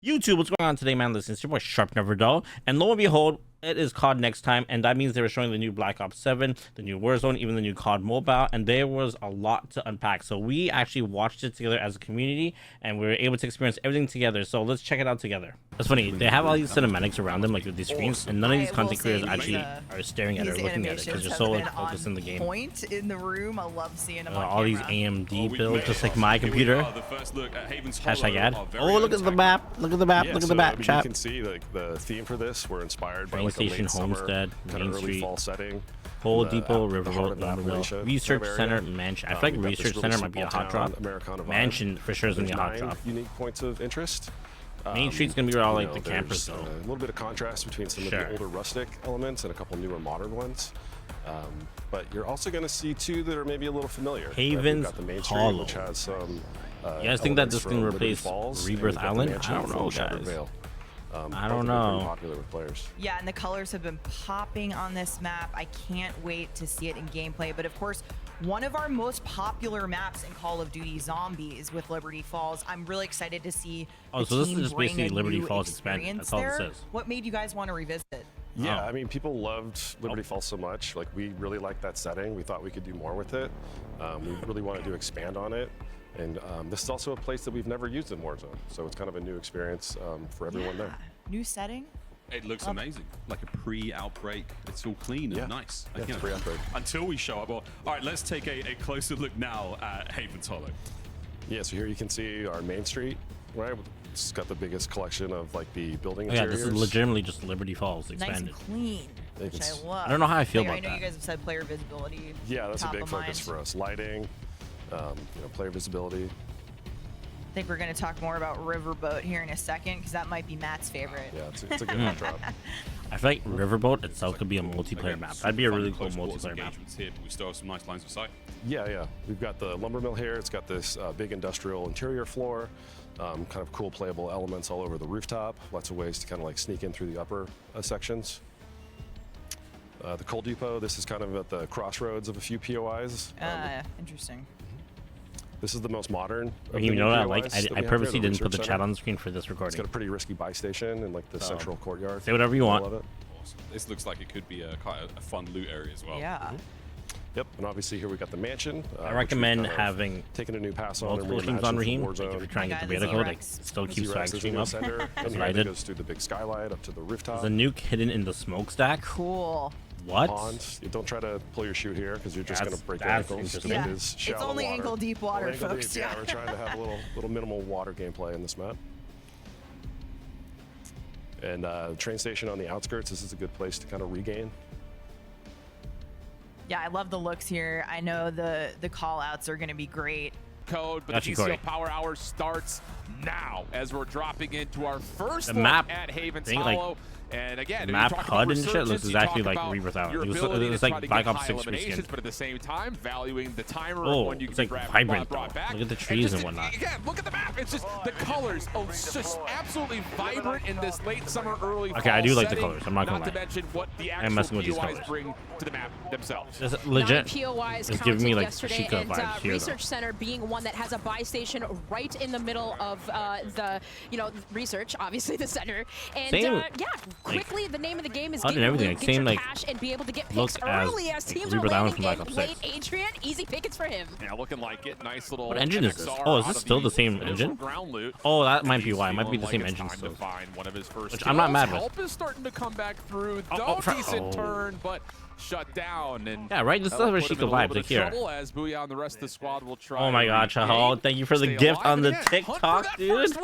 YouTube, what's going on today, man? Listen, it's your boy Sharp Never Dull, and lo and behold, it is COD next time, and that means they were showing the new Black Ops 7, the new Warzone, even the new COD Mobile, and there was a lot to unpack. So we actually watched it together as a community, and we were able to experience everything together. So let's check it out together. It's funny, they have all these cinematics around them, like with these screens, and none of these content creators actually are staring at it or looking at it because they're so like focused in the game. Point in the room, I love seeing them all these AMD builds, just like my computer. Hashtag ad. Oh, look at the map! Look at the map! Look at the map, chat. You can see like the theme for this. We're inspired by like Station, Homestead, Main Street, fall setting, Whole Depot, Riverboat, Research Center, Mansion. I feel like Research Center might be a hot drop. Mansion for sure is gonna be a hot drop. Unique points of interest. Main Street's gonna be where all like the campers though. A little bit of contrast between some of the older rustic elements and a couple newer modern ones. But you're also gonna see two that are maybe a little familiar. Haven's got the Main Street, Hollow. which has some. You guys think that this can replace Rebirth Island? I don't know, guys. I don't know. Popular with players. Yeah, and the colors have been popping on this map. I can't wait to see it in gameplay. But of course, one of our most popular maps in Call of Duty Zombies with Liberty Falls. I'm really excited to see. Oh, so this is just basically Liberty Falls expanded. That's all this is. What made you guys want to revisit? Yeah, I mean, people loved Liberty Falls so much. Like, we really liked that setting. We thought we could do more with it. We really wanted to expand on it. And this is also a place that we've never used in Warzone, so it's kind of a new experience for everyone there. New setting? It looks amazing, like a pre-outbreak. It's all clean and nice. Yeah, pre-outbreak. Until we show up. Well, all right, let's take a closer look now at Haven's Hollow. Yeah, so here you can see our Main Street, right? It's got the biggest collection of like the building yeah, interiors. this is legitimately just Liberty Falls expanded. Nice and clean, which I love. I don't know how I feel about I know that. you guys have said player visibility. Yeah, that's a big focus for us. Lighting, player visibility. I think we're going to talk more about Riverboat here in a second because that might be Matt's favorite. Yeah, it's a good hot drop. I feel like Riverboat itself could be a multiplayer map. That'd be a really cool multiplayer map. Here, but we still have some nice lines of sight. Yeah. We've got the lumber mill here. It's got this big industrial interior floor, kind of cool playable elements all over the rooftop. Lots of ways to kind of like sneak in through the upper sections. The coal depot, this is kind of at the crossroads of a few POIs. Interesting. This is the most modern. You know what I like? I purposely didn't put the chat on the screen for this recording. It's got a pretty risky buy station in like the central courtyard. Say whatever you want. Awesome. This looks like it could be quite a fun loot area as well. Yeah. Yep, and obviously here we got the mansion. I recommend having taking a new pass on multiple streams on Raheem. Like if you're trying to get the beta code, like still keep swag stream up. That's what I did. Goes through the big skylight up to the rooftop. There's a nuke hidden in the smokestack. Cool. What? Pond. You don't try to pull your chute here because you're just going to break your ankles. Yeah. It's only ankle deep water, folks. Yeah, we're trying to have a little minimal water gameplay in this map. And train station on the outskirts. This is a good place to kind of regain. Yeah, I love the looks here. I know the call outs are going to be great. Code, but the TCL Power Hour starts now as we're dropping into our first map at Haven's thing, Hollow. And again, map HUD and shit looks exactly like Rebirth Island. It was like Black Ops 6 reskin. But at the same time, valuing the timer when you can like vibrant brought back. Look at the trees and whatnot. Again, look at the map. It's just the colors. Oh, it's just absolutely vibrant in this late summer, early fall. Okay, I do like the setting, colors. I'm not gonna lie. Not to mention what the I'm messing with actual these colors. POIs bring to the map themselves. It's legit. POIs it's giving me like yesterday, Sheikah and vibes here, Research Center being one that has a buy station right in the middle of the research, obviously the center. And yeah, quickly the name of the game is get your cash and be able to get picks early as teams are landing in late. Adrian, easy pickets for him. Yeah, looking like it. Nice little. What engine is this? Oh, is this still the same engine? Oh, that might be why. It might be the same engine still. Which I'm not mad with. Help is starting to come back through. Decent turn, but shut down. And yeah, right. This is where Sheikah vibes like here. As Booyah and the rest of the squad will try. Oh my God, Chahal! Thank you for the gift on the TikTok, dude.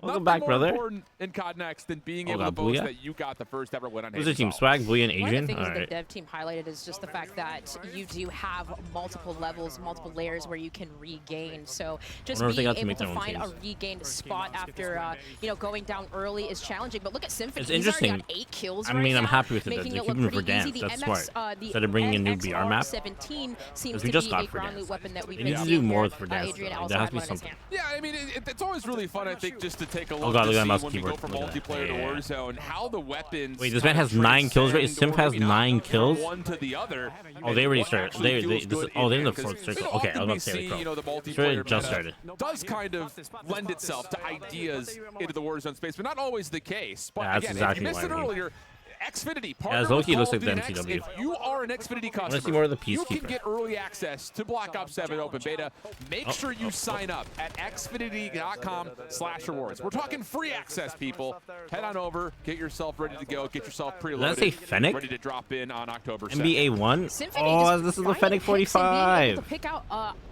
Welcome back, brother. In COD Next than being able to boast that you got the first ever win on Who's the team? Swag, Booyah, and Adrian? One of the things the dev team highlighted is just the fact that you do have multiple levels, multiple layers where you can regain. So just being able to find a regained spot after going down early is challenging. But look at Symphony. It's interesting. He's already got 8 kills I mean, I'm happy with it. They're keeping it for dance. That's smart. Instead of bringing a new BR map. 17 seems we to just be got a for ground dance. loot weapon that we've They need to do more for dance. There has to be something. Yeah, I mean, it's always really fun, I think, just to take a look Oh god, look at that mouse when we go keyboard. from Look at that. multiplayer to Yeah. Warzone, how the weapons. Wait, this man has 9 kills, right? Simp has 9 kills. One to the other. Oh, they already started. Actually feels good Oh, they're in the because fourth circle. we Okay, I was often about we to say see, like, you know, the bro. multiplayer Just meta started. does kind of lend itself to ideas into the Warzone space, but not always the case. But Yeah, that's again, exactly if you missed what it I mean. earlier, Xfinity, Yeah, partner Loki with looks Call like of the Duty MCW. Next. If you are an Xfinity I want to see customer, more of the you can Peacekeeper. get early access to Black Ops 7 Open Beta. Make sure you sign up at xfinity.com/rewards. We're talking free access, people. Head on over, get yourself ready to go, get yourself preloaded. Did that say Fennec? Ready to drop in on October 2nd. NBA 1? Symphony Oh, just this is the finding Fennec picks and being able 45. to pick out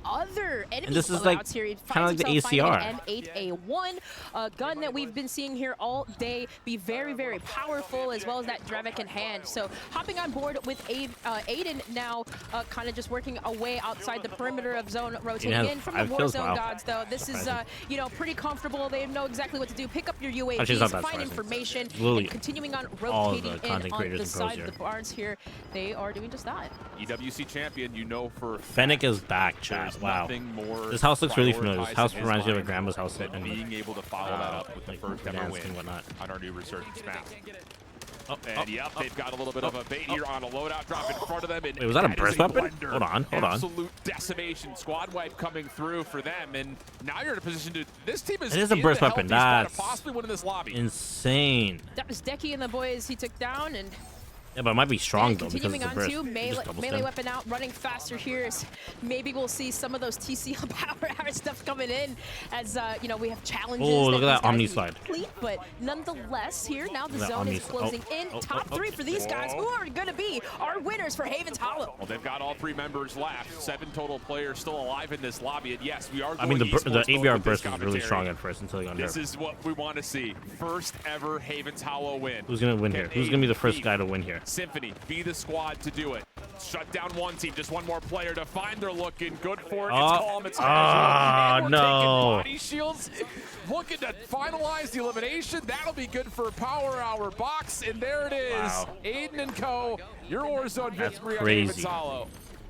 other enemy this is like loadouts here. He kinda finds like the himself finding ACR. an M8A1, a gun that we've been seeing here all day, be very, very powerful, as well as that Drevik in hand. So hopping on board with Aiden now, kind of just working away outside the perimeter of zone, rotating has in from the 5 kills, Warzone wow. gods. Though this is, you know, pretty comfortable. They know exactly what to do. Pick up your Actually, it's not UAVs, that find surprising. information, Literally and continuing on all of rotating the in content on creators the and pros side here. of the barns here. They are doing just that. EWC champion, you know for Fennec is back, chat. there's Wow. nothing more This house looks really familiar. This house prioritizing his reminds me of a mind grandma's house. than being able to follow that up with the like first ever dancing win and whatnot. on our new Resurgence map. Oh, And yep, they've got a little bit of a bait here on a loadout drop in front of them. And Wait, was that a is burst weapon? blender. Hold on, hold on. Absolute decimation, squad wipe coming through for them, and now you're in a position to. This team is. It is a in burst the weapon. healthy spot of That's possibly winning this lobby. insane. That was Decky and the boys he took down, and Yeah, but it might be strong and though because continuing it's a on burst. to You melee, just double melee stem. weapon out, running faster here. Maybe we'll see some of those TCL power hour stuff coming in as you know, we have challenges. Oh, look at that these guys Omni need to slide. complete, but nonetheless, here now the Look at that zone Omni is slide. closing in. Top 3 for these guys, who are going to be our winners for Haven's Hollow. Well, they've got all 3 members left. 7 total players still alive in this lobby, and yes, we are. I mean, the going esports ABR mode with this burst was really commentary. strong at first until he got This nerfed. is what we want to see. First ever Haven's Hollow win. Who's gonna win here? Who's gonna be the first guy to win here? Symphony, be the squad to do it. Shut down one team, just one more player to find. They're looking good for it. It's calm, it's casual. And we're no. taking body shields. Looking to finalize the elimination. That'll be good for Power Hour Box. And there it is. Wow. Aiden and Co. Your Warzone That's victory on crazy. Haven's Hollow.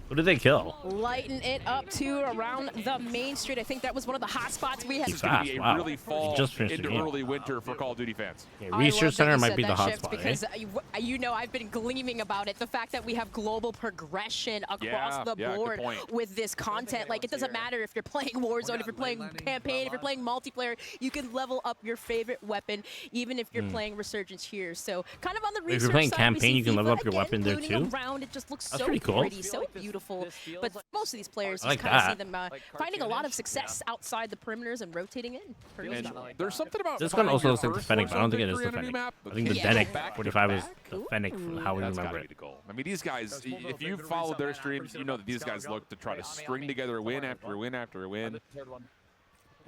Who did they kill? Lighten it up to around the main street. I think that was one of the hot spots we had. He's It's going to fast. be a Wow. really fall He just finished the into game. early winter for Call of Duty fans. Yeah, I love Research that Center you might said be the that, hot Ships, spot, because eh? you know I've been gleaming about it. The fact that we have global progression across the good board point. with this content. Like, it doesn't matter if you're playing Warzone, if you're playing campaign, if you're playing multiplayer, you can level up your favorite weapon, even if you're playing Resurgence here. So kind of on the research If you're playing side, we campaign, see you can FIFA level up your again weapon there looting too? around. It just looks That's so pretty cool. pretty, so beautiful. But most of these players, I you like kind of see that. them finding a lot of success outside the perimeters and rotating in. Pretty And solid. there's something about This gun finding also your looks like the first Fennec, but I don't Warzone think it is the victory on a new Fennec. map. I think the Yeah. Fennec Back to 45 is back. the Fennec, how we That's remember gotta it. be the goal. I mean, these guys, if you've followed their streams, you know that these guys look to try to string together win after win after win.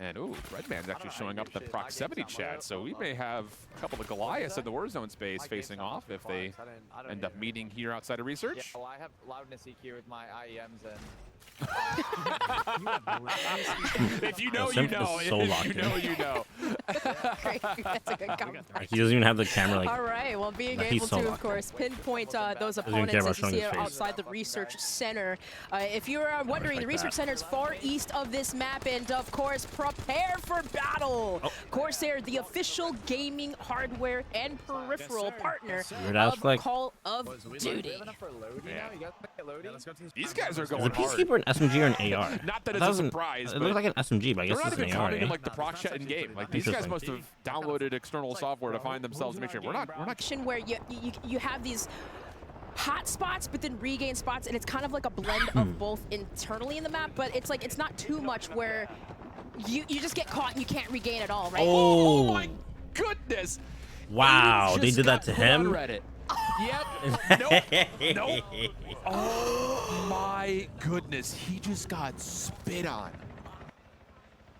And, ooh, Redman's actually showing up in the proximity chat, so we may have a couple of Goliaths in the Warzone space facing off if they end up meeting here outside of Research. Well, I have loudness EQ with my IEMs and... If you know, Yeah, you Simp is know. so If locked you in. know, you know. Great. That's a good comment. Like, he doesn't even have the camera like. All right, well, being Nah, he's able so to, of locked course, pinpoint those even opponents care about as you showing see his face. outside the Research Center. If you're wondering, the like Research that. Center is far east of this map, and of course, prepare for battle. Oh. Corsair, the official gaming hardware and peripheral partner Weird ass of flag. Call of Duty. These guys are Is a going hard. Peacekeeper an SMG or an AR? Not that It it's a doesn't- surprise, It but looks like an SMG, but I they're guess not it's an even AR. counting in Eh? like the proc chat in game. Like these guys must have downloaded external software to find themselves and make sure we're not. Where you have these hot spots, but then regain spots, and it's kind of like a blend of both internally in the map, but it's like it's not too much where you just get caught and you can't regain at all, right? Oh Oh, my goodness! wow! Aiden They just did that got to put on him. Reddit. Yep. Nope. Nope. Oh my goodness! He just got spit on.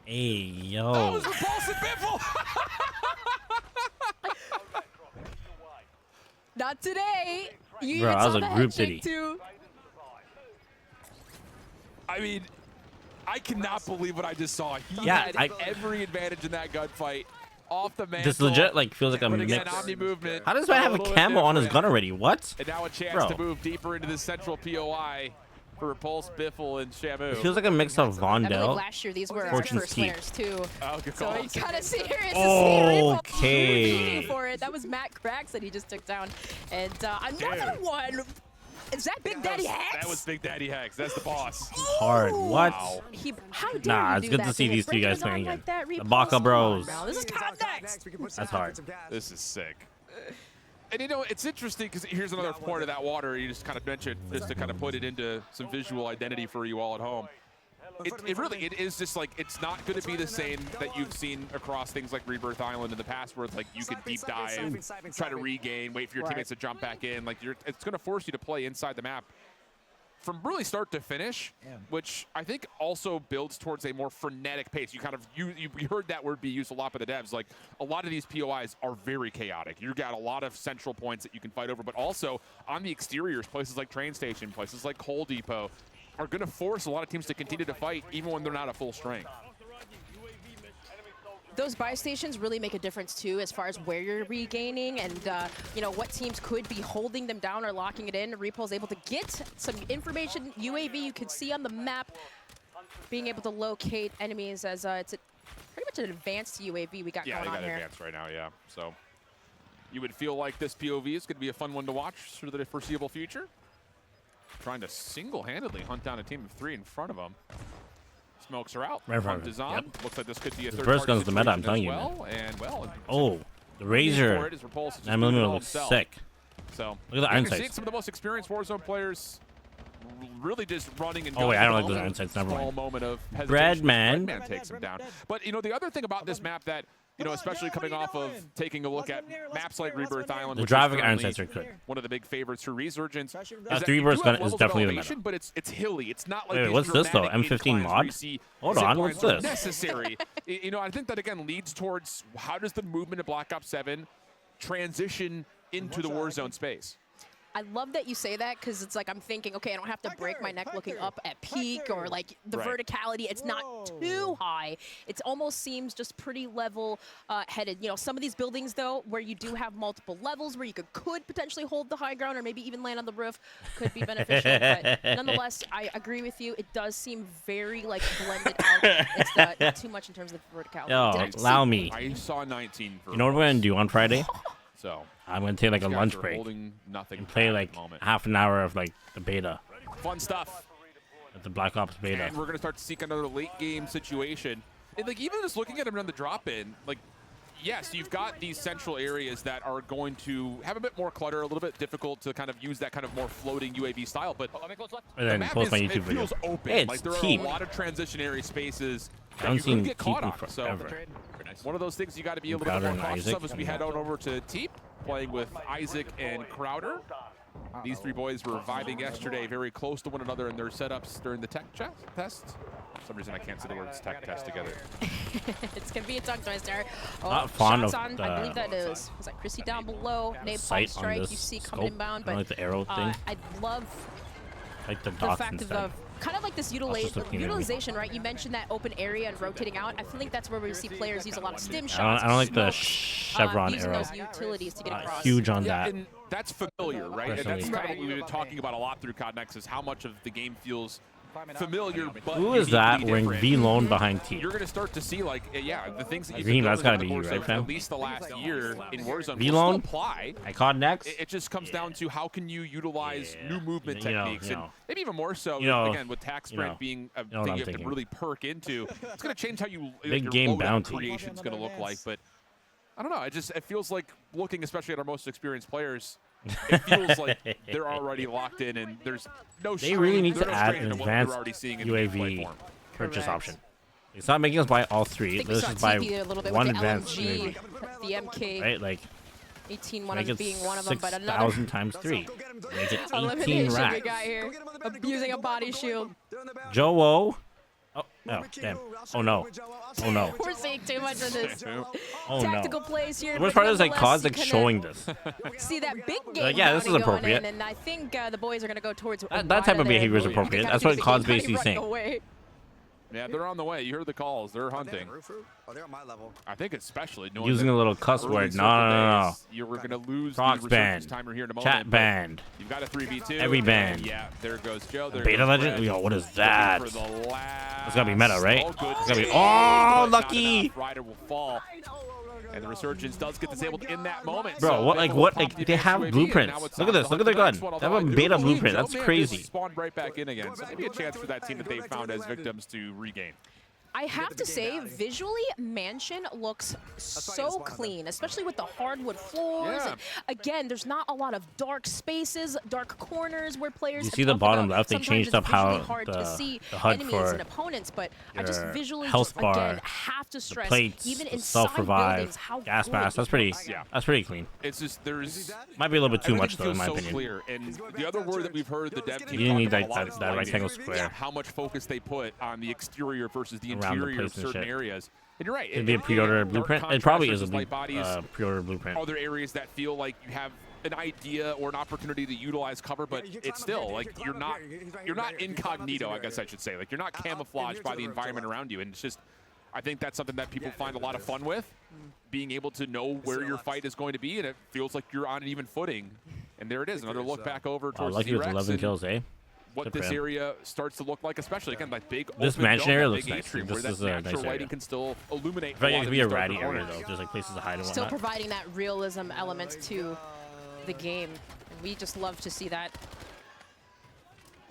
Hey, That yo. was repulsive biffle. Not today. You Bro, even that was saw a the group head titty. shake too. I mean, I cannot believe what I just saw. He Yeah, had every advantage in that gunfight. Off the mantle. This legit like feels like a but again, mix. Omni movement. How does man have a little bit camo on his different. gun already? What? And now a chance Bro. to move deeper into the central POI. for Repulse, Biffle, and Shamu. It feels like a mix of I believe Vondel. last year these were our Fortune's first Keep. winners too. Oh, good So call. you kind of serious to see Okay. for it. That was Matt Cracks that he just took down, and another one. Is that Big Daddy Hex? That was Big Daddy Hex. That's the boss. Hard. What? Wow. How dare Nah, you it's do good that to see him? these two Bring guys it on playing like again. that, The Repulse. Baka Come on Bros. now, this is context. That's hard. This is sick. And you know, it's interesting because here's another point of that water you just kind of mentioned, just to kind of put it into some visual identity for you all at home. It is just like, it's not going to be the same that you've seen across things like Rebirth Island in the past, where it's like you could deep dive, try to regain, wait for your teammates to jump back in. Like it's going to force you to play inside the map from really start to finish, which I think also builds towards a more frenetic pace. You kind of you heard that word be used a lot by the devs. Like a lot of these POIs are very chaotic. You've got a lot of central points that you can fight over, but also on the exteriors, places like train station, places like coal depot, are going to force a lot of teams to continue to fight even when they're not at full strength. Those buy stations really make a difference too, as far as where you're regaining and you know, what teams could be holding them down or locking it in. Repul's able to get some information. UAV you can see on the map, being able to locate enemies as it's pretty much an advanced UAV we got Yeah, going they on got here. advanced right now, yeah. So you would feel like this POV is going to be a fun one to watch for the foreseeable future. Trying to single-handedly hunt down a team of 3 in front of them. Smokes are out. Right, Hunt is on. yep. Looks like this could be a The third burst party gun's the meta, I'm situation telling as you, well. And well, Oh, the for Razor. it is Repulse is 9mm looks himself. sick. So Look at the iron you're seeing sights. some of the most experienced Warzone players really just running and Oh, gunning wait, I don't at like the those moment. iron sights, never Small mind. moment of hesitation. Breadman. Breadman takes him down. But you know, the other thing about this map that, you know, especially coming off of taking a look at maps like Rebirth Island, The which is driving iron currently sights are good. one of the big favorites for Resurgence. is That that 3 you burst do have gun is levels of definitely the elevation, meta. but it's hilly. It's not like Wait, these what's this, though? dramatic M15 inclines where mod? you see Hold zip on, what's lines are this? necessary. You know, I think that again leads towards how does the movement of Black Ops 7 transition into the Warzone space? I love that you say that, because it's like I'm thinking, okay, I don't have to break my neck looking up at peak, or like the Right. verticality, it's not too high. It almost seems just pretty level headed. You know, some of these buildings though, where you do have multiple levels, where you could potentially hold the high ground or maybe even land on the roof, could be beneficial. But nonetheless, I agree with you. It does seem very like blended out. It's not too much in terms of verticality. Yo, Did I just allow see- me. I saw 19 for You know what we're going to do on Friday? So I'm going to take like a these guys lunch are break holding nothing and play back like at the moment. half an hour of like the beta, Fun stuff. the Black Ops beta. And we're going to start to seek another late game situation. And like even just looking at them on the drop in, like yes, you've got these central areas that are going to have a bit more clutter, a little bit difficult to kind of use that kind of more floating UAV style, but And the then map post my it YouTube video. feels open. Hey, like it's there are Teep. a lot of transitionary spaces I that haven't you seen could get caught Teep in on. So forever. one of those things you got to be a And little bit Crowder more and cautious Isaac of as we coming head up. on over to Teep, playing with Isaac and Crowder. These 3 boys were vibing yesterday very close to one another in their setups during the tech test. For some reason I can't say the words tech test together. It's gonna be a tongue twister. Oh, Not fond shots of on, the I believe that is. Was that Chrissy down below? Napalm sight on strike this you see scope. coming inbound, I but don't like the arrow thing. I love Like the the dots fact instead. of kind of like this just looking at me. utilization, right? You mentioned that open area and rotating out. I feel like that's where we see players use a lot of stim I shots. don't like the smokes, chevron using arrow. those utilities to get across. Huge on Yeah, that. and that's familiar, right? And Personally. that's kind of what we've been talking about a lot through COD Next is how much of the game feels familiar, but Who is that uniquely wearing different. V lone behind T? You're going to start to see, like, yeah, the things that you've Green, been that's building gotta over be the you, course right, of fam? at least the last year in Warzone V will lone? still apply. I COD next. It just comes down to how can you utilize Yeah. new movement You know, techniques, you and know. maybe even more so, You know, again, with tack sprint know. being a know what thing I'm you have thinking. to really perk into. It's going to change how Big your game loadout bounty. creation's going to look like, but I don't know. It feels like looking, especially at our most experienced players, it feels like they're already locked in, and there's no. They really need there's to no add strain an to what we're advanced already seeing in the gameplay UAV form. purchase Correct. option. It's not making us buy all 3. I think we Let's saw just buy TP a little bit one with the advanced LMG, UAV. the MK. Right? Like, 18 one make of it being one of them, but another 6,000 times 3. Make it 18 elimination we racks. got here. Abusing a body shield. Joe-O. Oh, damn. Oh, no. Oh, no. We're seeing too much of this Oh, tactical no. plays here. The worst but part is like nonetheless, COD's like you showing this. see that big game yeah, this is bounty going appropriate. in, and I think the boys are going to go towards That type of behavior is appropriate. That's what COD's basically saying. Yeah, they're on the way. You heard the calls. They're hunting. Oh, they're on my level. I think especially knowing Using a little cuss word. No. You're going to lose Prox the banned. resurgence timer here in a moment. Chat banned. You've got a 3v2. Every band. Yeah, there goes Joe. There Beta goes Legend? Brad. Yo, what is that? It's gotta be meta, right? Oh, good. It's gotta be. Save, Oh, but not lucky. enough. Rider will fall. And the resurgence does get disabled in that moment. Bro, So what? they Like will what? pop Like the they have advanced UAV, blueprints. and now it's Look at this. Look at their gun. They have a beta blueprint. That's crazy. Spawned right back in again. So maybe a chance for that team that they found as victims to regain. I have to say, visually, Mansion looks so clean, especially with the hardwood floors. Yeah. And again, there's not a lot of dark spaces, dark corners where players. You have see the talked bottom about left? They sometimes changed it's up how visually hard to see the HUD enemies for and opponents, but I just your visually health just, again, bar, have to stress, plates, even the inside self-revive, buildings, how gas good mask. it That's pretty. looks. Yeah. That's pretty clean. It's just there's Might be a little bit too much though, in feels my so opinion. clear. And the other word that we've heard the dev team You didn't need talk that, about a lot is that rectangle lighting. square. How much focus they put on the exterior versus the Around the interior of plates and certain shit. areas. And you're right. It'd be a pre-order blueprint. It probably is a pre-order blueprint. Other areas that feel like you have an idea or an opportunity to utilize cover, but it's still like you're not incognito, I guess I should say. Like you're not camouflaged by the environment around you, and it's just I think that's something that people find a lot of fun with, being able to know where your fight is going to be, and it feels like you're on an even footing. And there it is, another look back over towards Lucky with Z-Rex 11 kills, eh? what this area starts to look like, especially again like big. This open mansion dome, area that looks big nice. atrium This where is that a nice natural area. lighting can still illuminate. I feel like it a could lot be a of these ratty darker area corners. though. There's like places to hide and Still whatnot. providing that realism element to the game. And we just love to see that.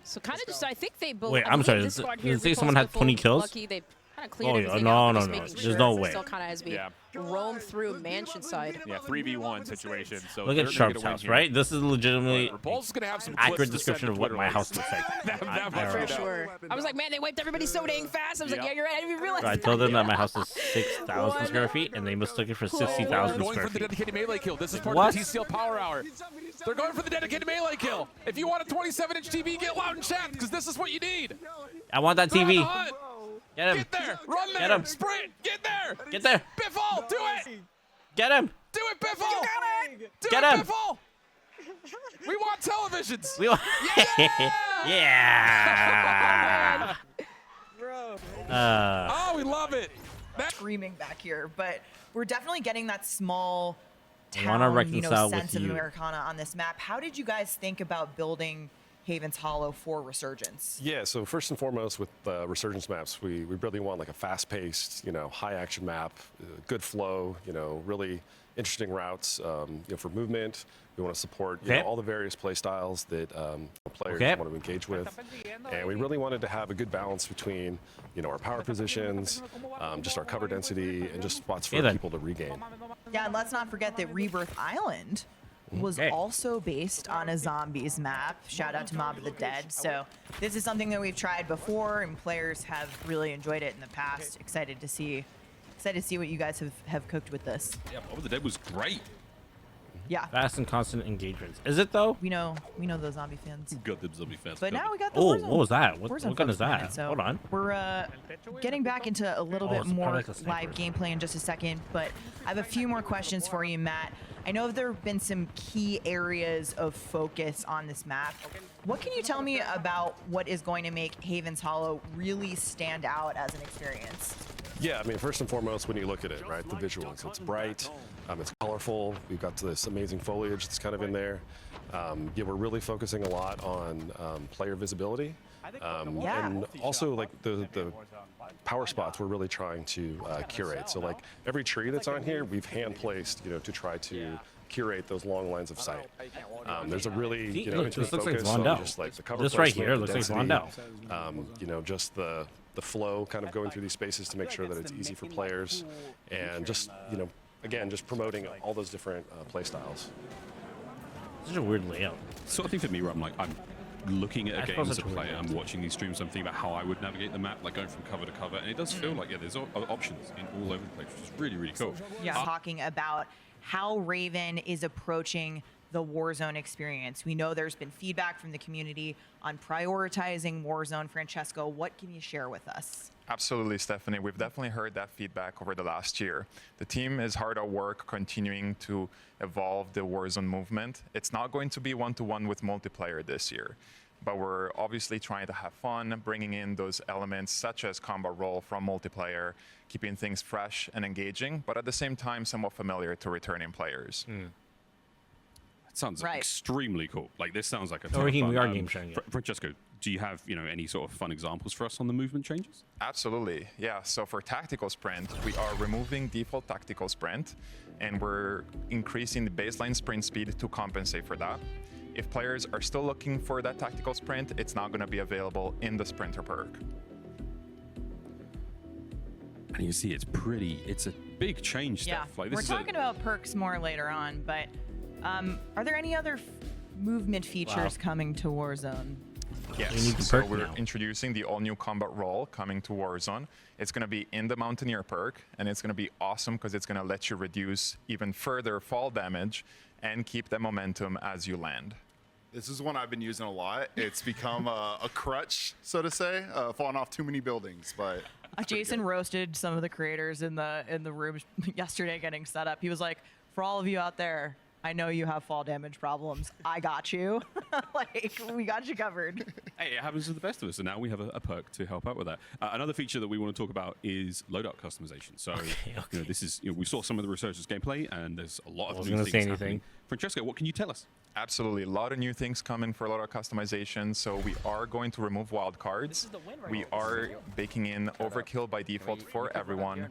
So kind of just, I think they both. Wait, I I'm believe sorry, this did squad it here, say Riposte, someone had 20 kills? Lucky, they kind of cleared Oh, yeah, everything no, out, no, just no. making There's sure no it's way. Still kind of as we Yeah. roam through mansion side. Yeah, 3v1 situation. So Look they're at gonna Sharp's get a win house, here. right? This is legitimately Repulse is gonna have some accurate clips to description send of to what Twitter my links. house looks like. That I- much I- for For sure. I was like, man, they wiped everybody so dang fast. I was like, Yeah. yeah, you're right. I didn't even realize. I told them that my house is 6,000 square feet, and they mistook it for 60,000 Going square for the feet. dedicated melee kill. This is part What? of the TCL Power Hour. They're going for the dedicated melee kill. If you want a 27-inch TV, get loud and chat, because this is what you need. I want that They're on TV. the hunt. Get him. Get there. Run there. Get him. Sprint. Get there. Get there. Biffle. Do it. Get him. Do it, Biffle. Do Get it, him. Biffle. We want televisions. We want. Yeah. Oh, we love it. Screaming back here, but we're definitely getting that small I wanna town, reconcile with sense of you. Americana on this map. How did you guys think about building Haven's Hollow for Resurgence? Yeah, so first and foremost with Resurgence maps, we really want like a fast-paced, high-action map, good flow, really interesting routes, for movement. We want to support all the various play styles that players want to engage with, and we really wanted to have a good balance between, our power positions, just our cover density, and just spots for people to regain. Yeah, and let's not forget that Rebirth Island was also based on a zombies map. Shout out to Mob of the Dead. So this is something that we've tried before, and players have really enjoyed it in the past. Excited to see what you guys have cooked with this. Yeah, Mob of the Dead was great. Yeah, Fast and constant engagements. Is it though? we know those zombie fans. Got them zombie fans. But now we got the Oh, Warzone. what was that? What Warzone gun is folks playing that? it, so Hold on. We're getting back into a little bit it's probably more like a sniper. live gameplay in just a second, but I have a few more questions for you, Matt. I know there have been some key areas of focus on this map. What can you tell me about what is going to make Haven's Hollow really stand out as an experience? Yeah, I mean, first and foremost, when you look at it, right, the visuals. It's bright, it's colorful. We've got this amazing foliage that's kind of in there. Yeah, we're really focusing a lot on player visibility. And also, like, the power spots we're really trying to curate. So, like, every tree that's on here, we've hand-placed, to try to curate those long lines of sight. There's a really, Look, this looks like focus Vondel. on just, like, the cover This right placement, here the looks like density, Vondel. just the flow kind of going through these spaces to make sure that it's easy for players, and just, again, just promoting all those different play styles. Such a weird layout. Sort of thing for me where I'm looking at a game suppose as a it's player, weird. I'm watching these streams, I'm thinking about how I would navigate the map, like going from cover to cover, and it does feel like, there's options in all over the place, which is really, really cool. Yeah, talking about how Raven is approaching the Warzone experience. We know there's been feedback from the community on prioritizing Warzone. Francesco, what can you share with us? Absolutely, Stephanie. We've definitely heard that feedback over the last year. The team is hard at work continuing to evolve the Warzone movement. It's not going to be one-to-one with multiplayer this year. but we're obviously trying to have fun, bringing in those elements such as combat roll from multiplayer, keeping things fresh and engaging, but at the same time somewhat familiar to returning players. That sounds extremely cool. Like, this sounds like a Or ton of we are fun. game sharing it. Francesco, do you have any sort of fun examples for us on the movement changes? Absolutely, yeah. So for tactical sprint, we are removing default tactical sprint, and we're increasing the baseline sprint speed to compensate for that. If players are still looking for that tactical sprint, it's not going to be available in the sprinter perk. And you see, it's a big change stuff. Yeah, Like, this we're is talking about perks more later on, but are there any other movement features coming to Warzone? Yes, so we're introducing the all-new combat roll coming to Warzone. It's going to be in the Mountaineer perk, and it's going to be awesome because it's going to let you reduce even further fall damage and keep the momentum as you land. This is one I've been using a lot. It's become a crutch, so to say, falling off too many buildings. But Jason roasted some of the creators in the room yesterday getting set up. He was like, "For all of you out there, I know you have fall damage problems. I got you. Like, we got you covered." Hey, it happens to the best of us, and now we have a perk to help out with that. Another feature that we want to talk about is loadout customization. So, this is we saw some of the researchers' gameplay, and there's a lot of new things happening. Francesco, what can you tell us? Absolutely, a lot of new things coming for loadout customization. So we are going to remove wildcards. We are baking in overkill by default for everyone,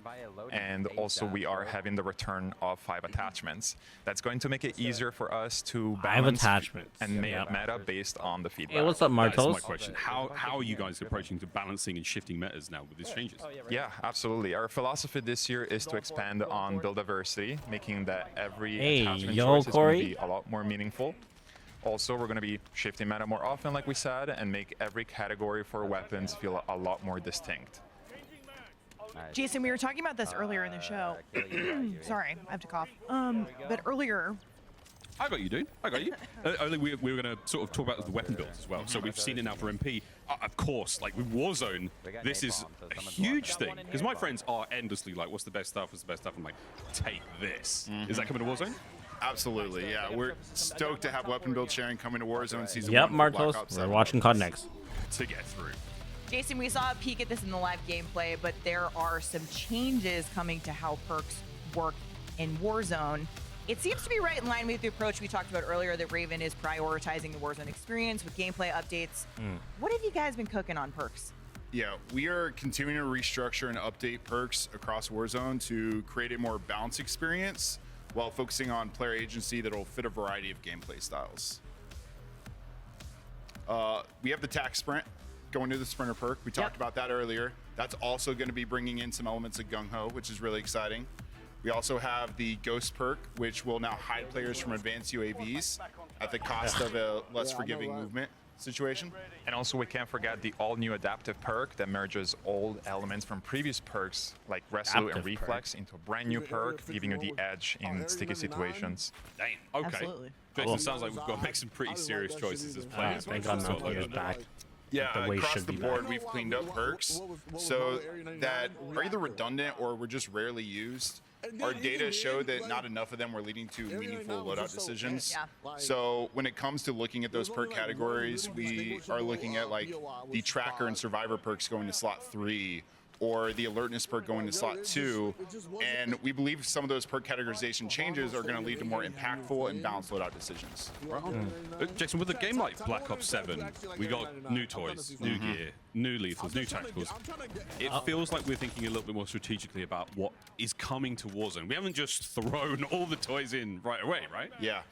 and also we are having the return of 5 attachments. That's going to make it easier for us to balance and make meta based on the feedback. Hey, what's up, Martos? That's my question. How are you guys approaching to balancing and shifting metas now with these changes? Yeah, absolutely. Our philosophy this year is to expand on build diversity, making that every attachment choice is going to be a lot more meaningful. Also, we're going to be shifting meta more often, like we said, and make every category for weapons feel a lot more distinct. Jason, we were talking about this earlier in the show. Sorry, I have to cough. But earlier... I got you, dude. I got you. I think we were going to sort of talk about the weapon builds as well. So we've seen it now for MP. Of course, like with Warzone, this is a huge thing. Because my friends are endlessly like, what's the best stuff? What's the best stuff? I'm like, take this. Is that coming to Warzone? Absolutely, yeah. We're stoked to have weapon build sharing coming to Warzone Season 1. Yep, Martos. We're watching COD next. To get through. Jason, we saw a peek at this in the live gameplay, but there are some changes coming to how perks work in Warzone. It seems to be right in line with the approach we talked about earlier that Raven is prioritizing the Warzone experience with gameplay updates. What have you guys been cooking on perks? Yeah, we are continuing to restructure and update perks across Warzone to create a more balanced experience while focusing on player agency that will fit a variety of gameplay styles. We have the tack sprint going to the sprinter perk. We talked about that earlier. That's also going to be bringing in some elements of gung-ho, which is really exciting. We also have the ghost perk, which will now hide players from advanced UAVs at the cost of a less forgiving movement situation. And also we can't forget the all-new adaptive perk that merges old elements from previous perks like Resolute and Reflex into a brand new perk, giving you the edge in sticky situations. Dang, okay. Absolutely. Jason, sounds like we've got to make some pretty serious choices as players. Thank God Mountaineer's back. Yeah, across the board, we've cleaned up perks so that are either redundant or were just rarely used. Our data show that not enough of them were leading to meaningful loadout decisions. So when it comes to looking at those perk categories, we are looking at like the tracker and survivor perks going to slot 3 or the alertness perk going to slot 2. And we believe some of those perk categorization changes are going to lead to more impactful and balanced loadout decisions. Jason, with a game like Black Ops 7, we got new toys, new gear, new lethals, new tacticals. It feels like we're thinking a little bit more strategically about what is coming to Warzone. We haven't just thrown all the toys in right away, right? Yeah,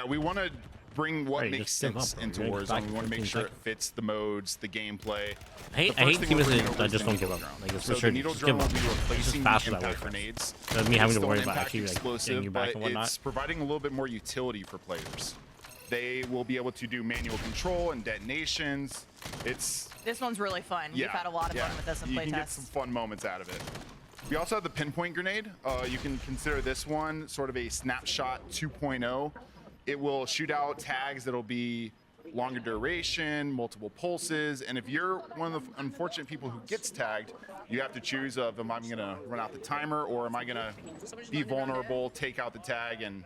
we want to bring what makes sense into Warzone. We want to make sure it fits the modes, the gameplay. I hate teams that just don't give up. Like, it's so the needle drone will be replacing the faster impact grenades. Doesn't mean having to worry Still about actually like getting you back and whatnot. It's providing a little bit more utility for players. They will be able to do manual control and detonations. This one's really fun. We've had a lot of fun with this in playtest. You can get some fun moments out of it. We also have the pinpoint grenade. You can consider this one sort of a snapshot 2.0. It will shoot out tags that'll be longer duration, multiple pulses, and if you're one of the unfortunate people who gets tagged, you have to choose am I going to run out the timer or am I going to be vulnerable, take out the tag, and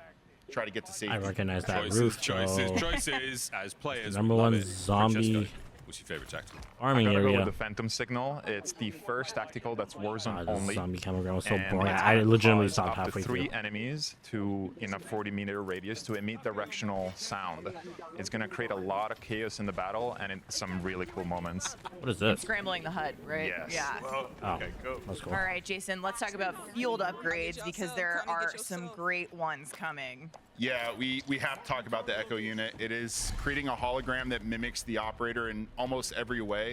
try to get to safety. I recognize that Choices, roof, choices as players. Number we love one it. zombie. Francesco, what's your favorite tactical? Farming I gotta go area. with the Phantom Signal. It's the first tactical that's Warzone The only. zombie camera was so And boring. it's I gonna legitimately cause stopped up to halfway 3 through. enemies in a 40-meter radius to emit directional sound. It's gonna create a lot of chaos in the battle and some really cool moments. What is this? Scrambling the HUD, right? Yes. Yeah. Oh, that's cool. All right, Jason, let's talk about field upgrades because there are some great ones coming. Yeah, we have to talk about the Echo unit. It is creating a hologram that mimics the operator in almost every way.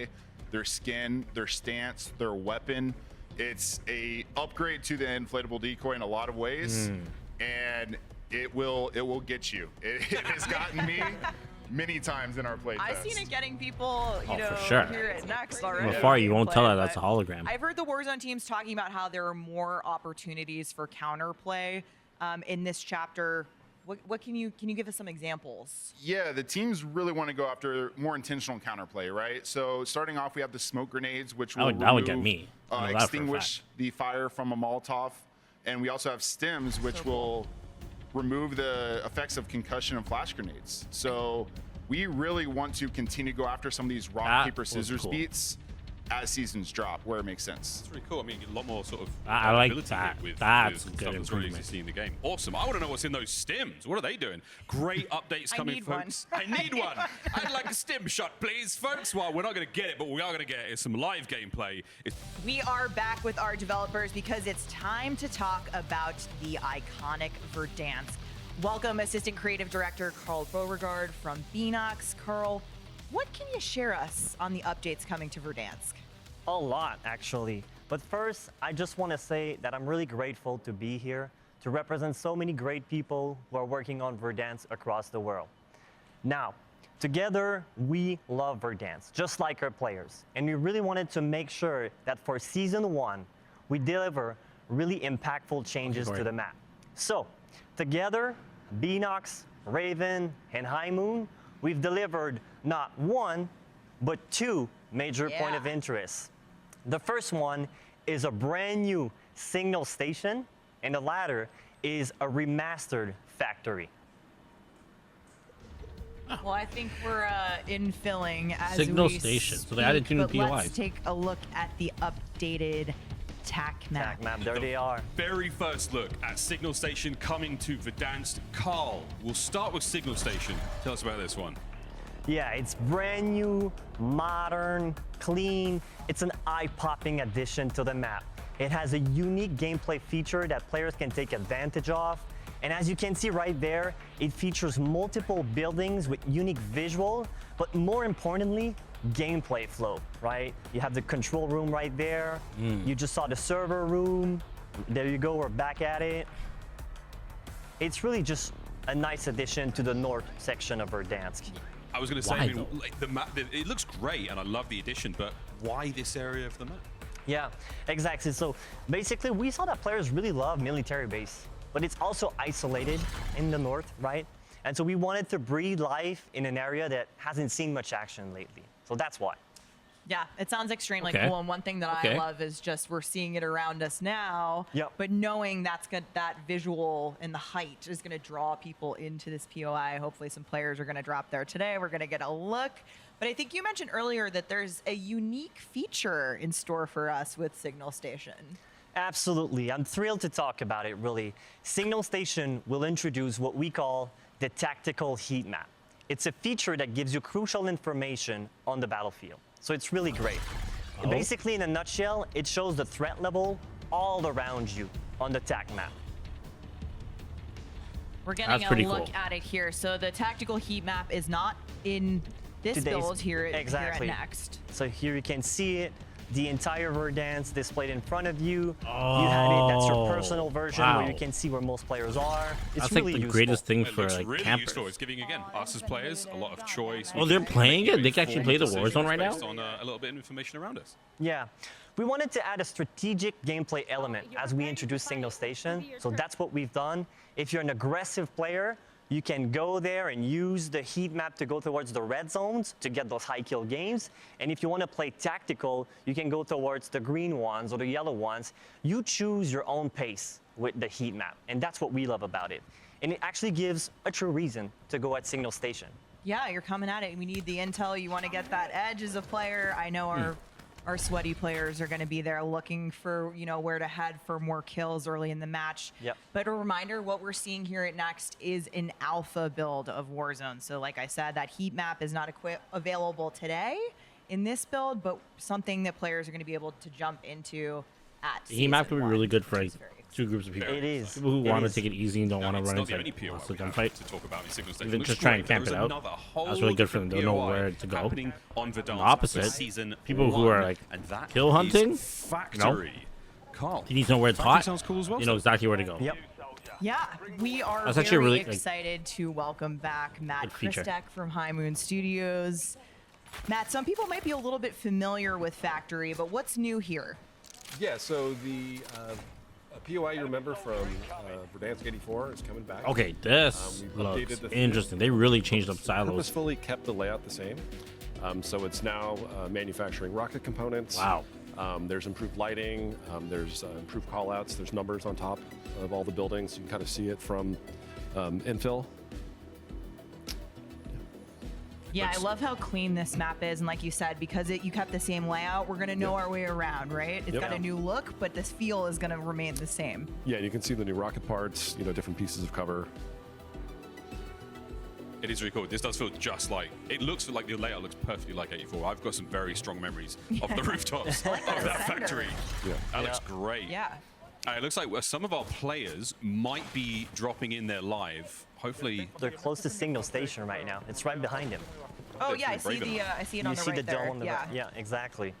Their skin, their stance, their weapon. It's a upgrade to the inflatable decoy in a lot of ways, and it will get you. It has gotten me many times in our playtest. I've seen it getting people, you know, for sure. here at Next already. From afar, you won't tell Gameplay, that that's a but hologram. I've heard the Warzone teams talking about how there are more opportunities for counterplay in this chapter. What can you give us some examples? Yeah, the teams really want to go after more intentional counterplay, right? So starting off, we have the smoke grenades, which will That would get me. I know that for a extinguish the fire from a Molotov, and we also have stims, which will remove the effects of concussion and flash grenades. So we really want to continue to go after some of these rock, That paper, was scissors cool. beats as seasons drop, where it makes sense. It's really cool. I mean, a lot more sort of I like ability that. with That's with a good stuff that's really easy improvement. to see in the game. Awesome. I want to know what's in those stims. What are they doing? Great updates coming, need one. folks. I need one. I'd like a stim shot, please, folks. Well, we're not going to get it, but we are going to get some live gameplay. We are back with our developers because it's time to talk about the iconic Verdansk. Welcome, Assistant Creative Director Carl Beauregard from Beanox. Carl, what can you share us on the updates coming to Verdansk? A lot, actually. But first, I just want to say that I'm really grateful to be here to represent so many great people who are working on Verdansk across the world. Now, together, we love Verdansk, just like our players. And we really wanted to make sure that for Season 1, we deliver really impactful changes to the map. So, together, Beanox, Raven, and High Moon, we've delivered not one, but two major point of interest. The first one is a brand new signal station, and the latter is a remastered factory. Well, I think we're infilling as Signal we station. speak, So they added two new but let's POIs. take a look at the updated TAC map. TAC map, there they are. Very first look at Signal Station coming to Verdansk. Carl, we'll start with Signal Station. Tell us about this one. Yeah, it's brand new, modern, clean. It's an eye-popping addition to the map. It has a unique gameplay feature that players can take advantage of. And as you can see right there, it features multiple buildings with unique visual, but more importantly, gameplay flow, right? You have the control room right there. You just saw the server room. There you go, we're back at it. It's really just a nice addition to the north section of Verdansk. I was going to say, Why, I mean, though? like, the map, it looks great, and I love the addition, but why this area of the map? Yeah, exactly. So basically, we saw that players really love military base, but it's also isolated in the north, right? And so we wanted to breathe life in an area that hasn't seen much action lately. So that's why. Yeah, it sounds extremely Okay. cool. And one thing that I love is just we're seeing it around us now. Yep. But knowing that's good, that visual and the height is going to draw people into this POI. Hopefully, some players are going to drop there today. We're going to get a look. But I think you mentioned earlier that there's a unique feature in store for us with Signal Station. Absolutely. I'm thrilled to talk about it, really. Signal Station will introduce what we call the tactical heat map. It's a feature that gives you crucial information on the battlefield. So it's really great. Basically, in a nutshell, it shows the threat level all around you on the TAC map. We're getting pretty a look cool. at it here. So the tactical heat map is not in this Today's- build here at exactly. Next. So here you can see it, the entire Verdansk displayed in front of you. You had it, that's your personal version where you wow. can see where most players are. It's That's really like the useful. greatest thing It for looks like really campers. useful. It's giving, again, us as players a lot of choice. Oh, they're playing it? They can actually play the Warzone right now? Based on a little bit of information around us. Yeah. We wanted to add a strategic gameplay element as we introduced Signal Station. So that's what we've done. If you're an aggressive player, you can go there and use the heat map to go towards the red zones to get those high kill games. And if you want to play tactical, you can go towards the green ones or the yellow ones. You choose your own pace with the heat map. And that's what we love about it. and it actually gives a true reason to go at Signal Station. Yeah, you're coming at it. We need the intel. You want to get that edge as a player. I know our sweaty players are going to be there looking for, you know, where to head for more kills early in the match. Yep. But a reminder, what we're seeing here at Next is an alpha build of Warzone. So like I said, that heat map is not available today in this build, but something that players are going to be able to jump into at The heat map could be really good for like, two groups of people. It is. People who want to take it easy and don't want to it's run not into the only POI the we have gunfight. to talk about in Signal Station. Even Looks just try and great. camp There it is out. another whole That's really good for them. They don't know POI where to go. happening on Verdansk opposite, for season people who 1, are, like, and that kill hunting, is Factory. Carl, You need to know where it's Factory hot. sounds cool as well. You know exactly where to go. Yep. Yeah, we are That's very actually really, like, excited to welcome back Matt good feature. Christek from High Moon Studios. Matt, some people might be a little bit familiar with Factory, but what's new here? Yeah, so the POI you remember from Verdansk 84 is coming back. Okay, this We've updated looks the field. interesting. They really changed up silos. Purposefully kept the layout the same. So it's now manufacturing rocket components. Wow. There's improved lighting. There's improved callouts. There's numbers on top of all the buildings. You can kind of see it from infill. Yeah, I love how clean this map is, and like you said, because you kept the same layout, we're gonna know our way around, right? It's Yep. got a new look, but this feel is gonna remain the same. Yeah, you can see the new rocket parts. You know, different pieces of cover. It is really cool. This does feel just like, it looks like the layout looks perfectly like 84. I've got some very strong memories of the rooftops of that factory. Yeah. That looks great. Yeah. It looks like some of our players might be dropping in there live. Hopefully, They're close to Signal Station right now. It's right behind him. Oh That's yeah, I really see brave the enough. I see it You on the see right the there. dome on the Yeah. right. Yeah, exactly.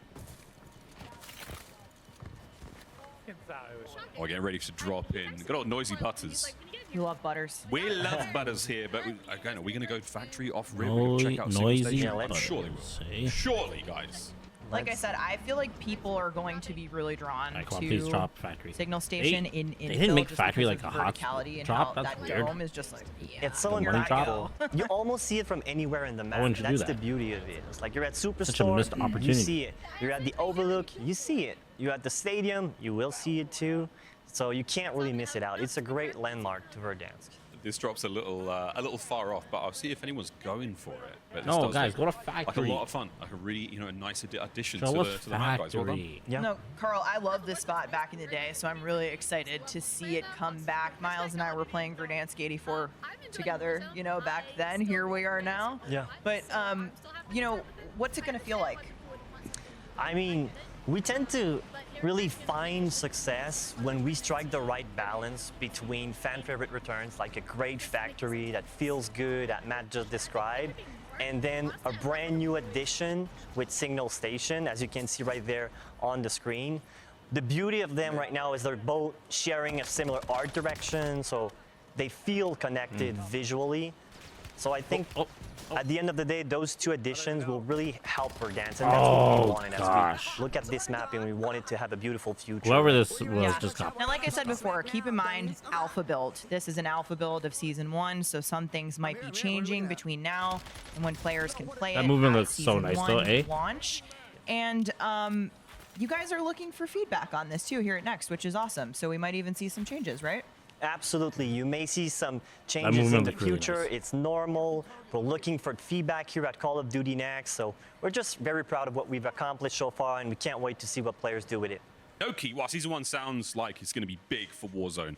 oh, getting ready to drop in. Good old noisy Butters. You love Butters. We love Butters here, but again, are we going to go factory off rib? Check out Noisy Signal Station? Yeah, let's- Surely, say. surely, guys. Like I said, I feel like people are going to be really drawn Alright, come on, please to drop Factory. Signal Station They in didn't make just Factory because like of a hot verticality and drop? how That's that weird. dome is just like, yeah, It's so here I incredible. go. You almost see it from anywhere in the map. wouldn't you do That's that? the beauty of it. It's like you're at Superstore, Such a missed you opportunity. see it. You're at the Overlook, you see it. You're at the stadium, you will see it too. So you can't really miss it out. It's a great landmark to Verdansk. This drops a little far off, but I'll see if anyone's going for it. But this No, does guys, look go to like Factory. a lot of fun, like a really, a nice addition Show to us the map, guys. Well done. Factory. Yeah. No, Carl, I love this spot back in the day, so I'm really excited to see it come back. Miles and I were playing Verdansk 84 together, you know, back then. Here we are now. Yeah. But, you know, what's it going to feel like? I mean, we tend to really find success when we strike the right balance between fan favorite returns, like a great factory that feels good, that Matt just described, and then a brand new addition with Signal Station, as you can see right there on the screen. The beauty of them right now is they're both sharing a similar art direction, so they feel connected visually. So I think at the end of the day, those two additions will really help Verdansk, and that's what we wanted as we look at this map and we wanted to have a beautiful future. Whoever this was Yeah. just got. Now, like I said before, keep in mind alpha build. This is an alpha build of season 1, so some things might be changing between now and when players can play That it movement at looks so season nice, 1 though, eh? launch. And you guys are looking for feedback on this too here at Next, which is awesome. So we might even see some changes, right? Absolutely. You may see some changes in movement the looked really future. nice. It's normal. We're looking for feedback here at Call of Duty Next. So we're just very proud of what we've accomplished so far, and we can't wait to see what players do with it. Okay, well, Season 1 sounds like it's going to be big for Warzone.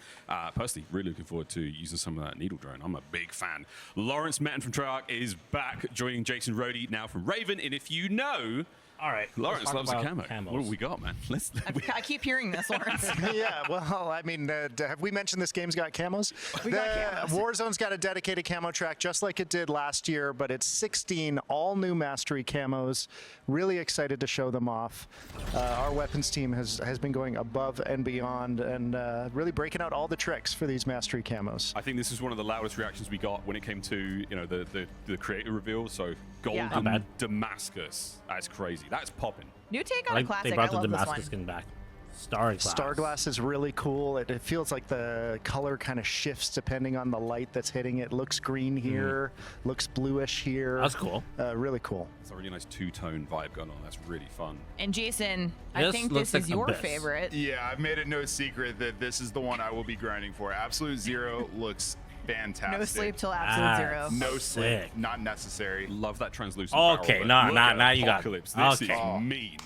Personally, really looking forward to using some of that needle drone. I'm a big fan. Lawrence Metten from Treyarch is back, joining Jason Rhodey now from Raven. And if you know, All right. Lawrence loves a camo. Camos. What have we got, man? I keep hearing this, Lawrence. Yeah, well, I mean, have we mentioned this game's got camos? We got camos. Warzone's got a dedicated camo track just like it did last year, but it's 16 all new mastery camos. Really excited to show them off. Our weapons team has been going above and beyond and really breaking out all the tricks for these mastery camos. I think this is one of the loudest reactions we got when it came to, the creator reveal. So Yeah. Golden Not bad. Damascus. That's crazy. That's popping. New take I on a like classic. they I brought the love this Damascus one. skin back. Starglass. Starglass is really cool. It feels like the color kind of shifts depending on the light that's hitting it. Looks green here, looks bluish here. That's cool. Really cool. It's a really nice two-tone vibe going on. That's really fun. And Jason, I This think looks this like is your Abyss. favorite. Yeah, I've made it no secret that this is the one I will be grinding for. Absolute Zero looks Fantastic. No sleep till absolute zero. No sleep. Not necessary. Love that translucent. Okay, barrel, now you got Apocalypse. it. This is mean.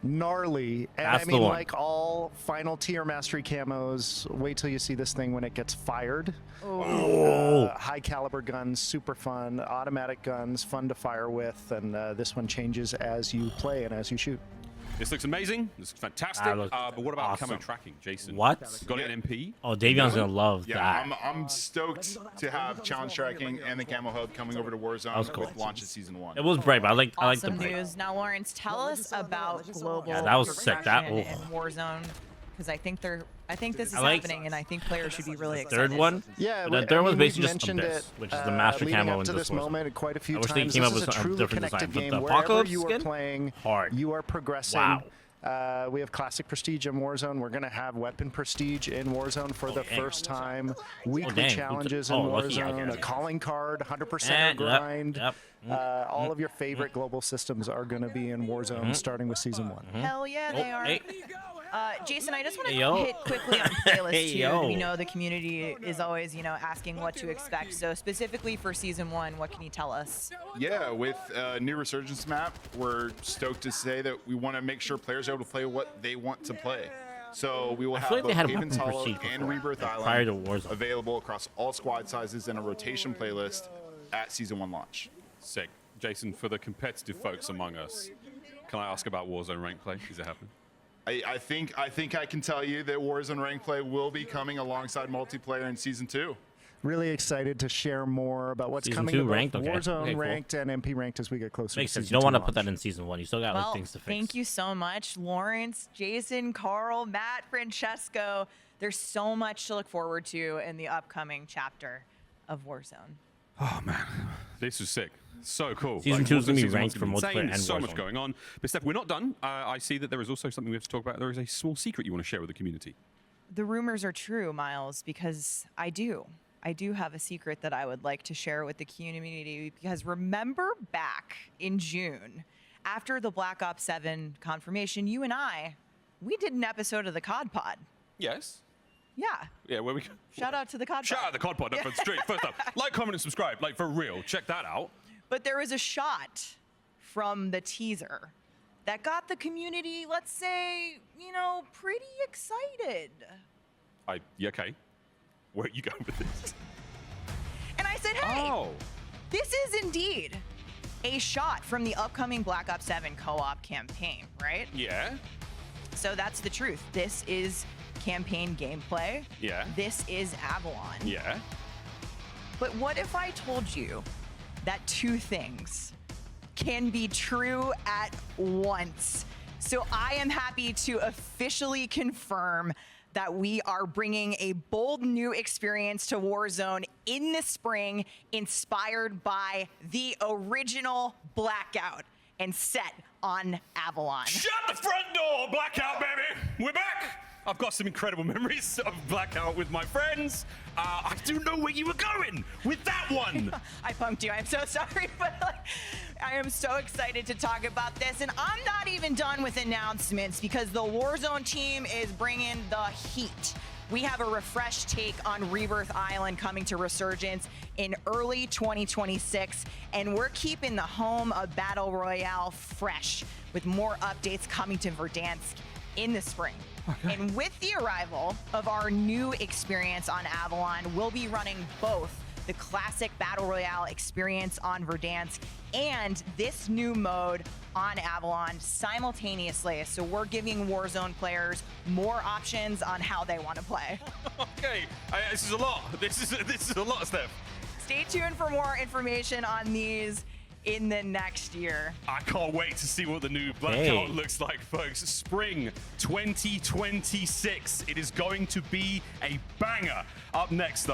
Gnarly. And That's I mean, the one. like all final tier mastery camos, wait till you see this thing when it gets fired. High caliber guns, super fun. Automatic guns, fun to fire with. And this one changes as you play and as you shoot. This looks amazing. This looks fantastic. But what about awesome. camo tracking, Jason? What? Got an MP? Oh, Davion's gonna love Yeah, that. I'm stoked to have challenge tracking and the camo hub coming over to Warzone cool. with launch of season 1. It was bright, but I like the Awesome bright. news. Now, Lawrence, tell us about global Yeah, that was sick. That- progression in Warzone, because I think this is I like- happening, and I think players should be really excited. Third one. Yeah, the third I was mean, basically we've just mentioned this, it, which is the master leading camo up in to this this Warzone. moment quite a few I wish times. they came up This with is a a truly different connected design, but game. the Wherever Apocalypse you are skin? playing, Hard. you are progressing. Wow. We have Classic Prestige in Warzone. We're going to have Weapon Prestige in Warzone for the first time. Weekly dang. challenges in Lucky. Warzone. Okay. A calling card, 100% grind. Yep. All of your favorite global systems are going to be in Warzone starting with Season 1. Hell yeah, they are. Hey. Jason, I just want to Hey, yo. hit quickly on playlists Hey, too. yo. We know the community is always, asking what to expect. So specifically for season 1, what can you tell us? Yeah, with new Resurgence map, we're stoked to say that we want to make sure players are able to play what they want to play. So we will have feel like they both had Haven's Weapon Hollow Prestige and before, Rebirth like, Island prior to Warzone. available across all squad sizes in a rotation playlist at Season 1 launch. Sick. Jason, for the competitive folks among us, can I ask about Warzone rank play? Is it happening? I think I can tell you that Warzone rank play will be coming alongside multiplayer in Season 2. Really excited to share more about what's Season coming 2 to both ranked? Okay. Warzone Okay, cool. ranked and MP ranked as we get closer Makes to sense. Season You don't 2 want to put launch. that in season 1. You still got like Well, things to fix. thank you so much, Lawrence, Jason, Carl, Matt, Francesco. There's so much to look forward to in the upcoming chapter of Warzone. Oh man, this was sick. So cool. Season 2 is Warzone gonna be season ranked one's for gonna be multiplayer insane. and So much Warzone. going on. But Steph, we're not done. I see that there is also something we have to talk about. There is a small secret you want to share with the community. The rumors are true, Miles, because I do have a secret that I would like to share with the community, because remember back in June, after the Black Ops 7 confirmation, you and we did an episode of the COD Pod. Yes. Yeah. Yeah, where we Shout out to the COD Pod. Shout out the COD Pod up on the street. First up, like, comment, and subscribe. Like, for real. Check that out. But there was a shot from the teaser that got the community, let's say, pretty excited. Yeah, okay. Where are you going with this? And I said, hey, Oh. this is indeed a shot from the upcoming Black Ops 7 co-op campaign, right? Yeah. So that's the truth. This is campaign gameplay. Yeah. This is Avalon. Yeah. But what if I told you that two things can be true at once? So I am happy to officially confirm that we are bringing a bold new experience to Warzone in the spring, inspired by the original Blackout and set on Avalon. Shut the front door, Blackout, baby. We're back. I've got some incredible memories of Blackout with my friends. I do know where you were going with that one. I punked you. I'm so sorry, but I am so excited to talk about this. And I'm not even done with announcements, because the Warzone team is bringing the heat. We have a refreshed take on Rebirth Island coming to Resurgence in early 2026, and we're keeping the home of Battle Royale fresh with more updates coming to Verdansk in the spring. Okay. And with the arrival of our new experience on Avalon, we'll be running both the classic Battle Royale experience on Verdansk and this new mode on Avalon simultaneously. So we're giving Warzone players more options on how they want to play. Okay, this is a lot. This is a lot, Steph. Stay tuned for more information on these in the next year. I can't wait to see what the new Blackout looks like, folks. Spring 2026. It is going to be a banger. Up next, though.